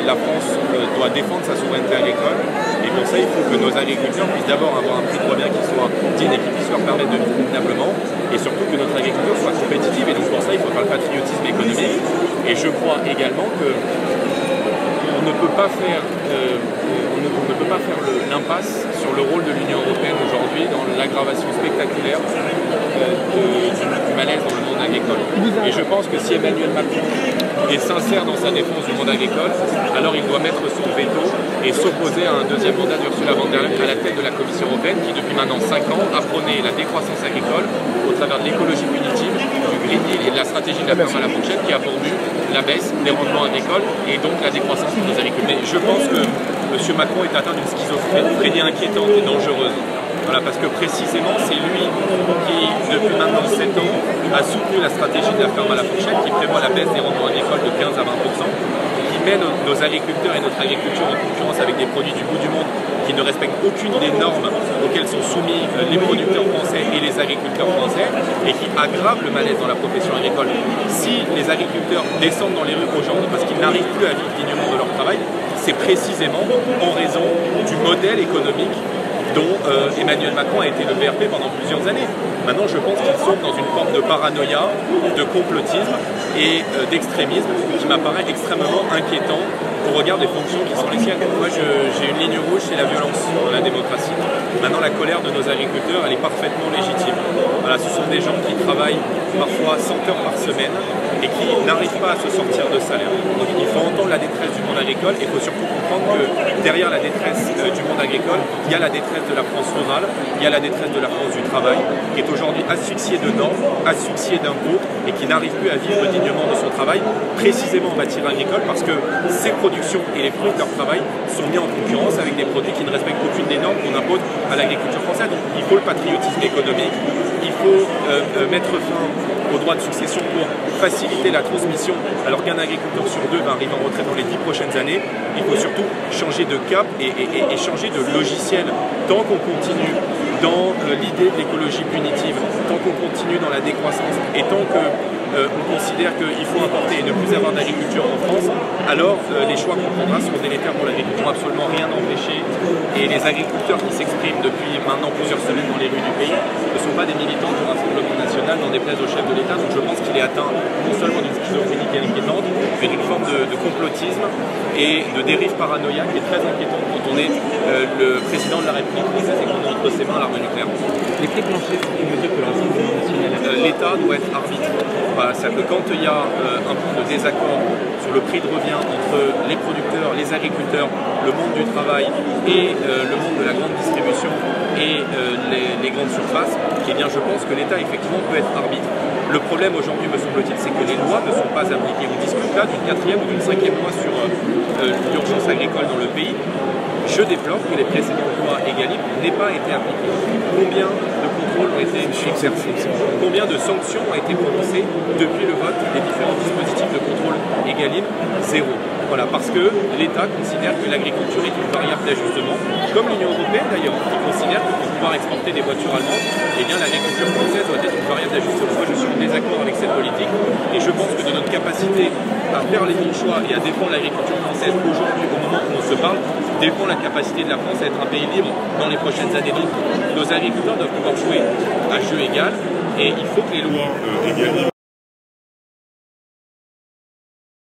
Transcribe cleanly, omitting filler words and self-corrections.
la France doit défendre sa souveraineté agricole, et pour ça il faut que nos agriculteurs puissent d'abord avoir un prix de revient qui soit digne et qui puisse leur permettre de vivre convenablement, et surtout que notre agriculture soit compétitive, et donc pour ça il faut faire le patriotisme économique. Et je crois également que on ne peut pas faire l'impasse sur le rôle de l'Union européenne aujourd'hui dans l'aggravation spectaculaire du malaise dans le monde agricole. Et je pense que si Emmanuel Macron est sincère dans sa défense du monde agricole, alors il doit mettre son veto et s'opposer à un deuxième mandat d'Ursula von der Leyen à la tête de la Commission européenne qui depuis maintenant 5 ans a prôné la décroissance agricole au travers de l'écologie punitive, du Green Deal et de la stratégie de la ferme à la fourchette qui a pour but la baisse des rendements agricoles et donc la décroissance de nos agriculteurs. Mais je pense que M. Macron est atteint d'une schizophrénie inquiétante et dangereuse. Voilà, parce que précisément, c'est lui qui, depuis maintenant 7 ans, a soutenu la stratégie de la ferme à la fourchette qui prévoit la baisse des rendements agricoles de 15 à 20%, qui met nos agriculteurs et notre agriculture en concurrence avec des produits du bout du monde qui ne respectent aucune des normes auxquelles sont soumis les producteurs français et les agriculteurs français, et qui aggrave le malaise dans la profession agricole. Si les agriculteurs descendent dans les rues aujourd'hui parce qu'ils n'arrivent plus à vivre dignement de leur travail, c'est précisément en raison du modèle économique dont Emmanuel Macron a été le VRP pendant plusieurs années. Maintenant, je pense qu'ils sont dans une forme de paranoïa, de complotisme et d'extrémisme qui m'apparaît extrêmement inquiétant au regard des fonctions qui sont les siennes. Moi, j'ai une ligne rouge, c'est la violence dans la démocratie. Maintenant, la colère de nos agriculteurs, elle est parfaitement légitime. Voilà, ce sont des gens qui travaillent parfois 100 heures par semaine et qui n'arrivent pas à se sortir de salaire. Donc, il faut entendre la détresse du monde agricole, et il faut surtout comprendre que derrière la détresse du monde agricole, il y a la détresse de la France rurale, il y a la détresse de la France du travail, qui est aujourd'hui asphyxiée de normes, asphyxiée d'impôts, et qui n'arrive plus à vivre dignement de son travail, précisément en matière agricole, parce que ces productions et les fruits de leur travail sont mis en concurrence avec des produits qui ne respectent aucune des normes qu'on impose à l'agriculture française. Donc il faut le patriotisme économique, il faut mettre fin aux droits de succession pour faciliter la transmission, alors qu'un agriculteur sur deux va arriver en retraite dans les 10 prochaines années. Il faut surtout changer de cap et changer de logiciel. Tant qu'on continue dans l'idée de l'écologie punitive, tant qu'on continue dans la décroissance, et tant que on considère qu'il faut importer et ne plus avoir d'agriculture en France, alors les choix qu'on prendra seront délétères pour l'agriculture, absolument rien empêché. Et les agriculteurs qui s'expriment depuis maintenant plusieurs semaines dans les rues du pays ne sont pas des militants du Rassemblement national, n'en déplaise au chef de l'État. Donc je pense qu'il est atteint non seulement d'une schizophrénie qui est inquiétante, mais d'une forme de complotisme et de dérive paranoïaque qui est très inquiétante quand on est le président de la République française et qu'on a entre ses mains l'arme nucléaire. Les prix planchers, ce qui veut dire que le Rassemblement national... L'État doit être arbitre. Voilà, c'est-à-dire que quand il y a un point de désaccord sur le prix de revient entre les producteurs, les agriculteurs, le monde du travail et le monde de la grande distribution et les grandes surfaces, eh bien je pense que l'État effectivement peut être arbitre. Le problème aujourd'hui, me semble-t-il, c'est que les lois ne sont pas appliquées. On discute là d'une 4e ou d'une 5e loi sur l'urgence agricole dans le pays. Je déplore que les précédentes lois Egalim n'aient pas été appliquées. Combien de contrôles ont été exercés? Combien de sanctions ont été prononcées depuis le vote des différents dispositifs de contrôle Egalim? Zéro. Voilà, parce que l'État considère que l'agriculture est une variable d'ajustement, comme l'Union européenne d'ailleurs, qui considère que pour pouvoir exporter des voitures allemandes, eh bien l'agriculture française doit être une variable d'ajustement. Moi je suis en désaccord avec cette politique, et je pense que de notre capacité à faire les bons choix et à défendre l'agriculture française aujourd'hui, au moment où on se parle, dépend la capacité de la France à être un pays libre dans les prochaines années. Donc nos agriculteurs doivent pouvoir jouer à jeu égal, et il faut que les lois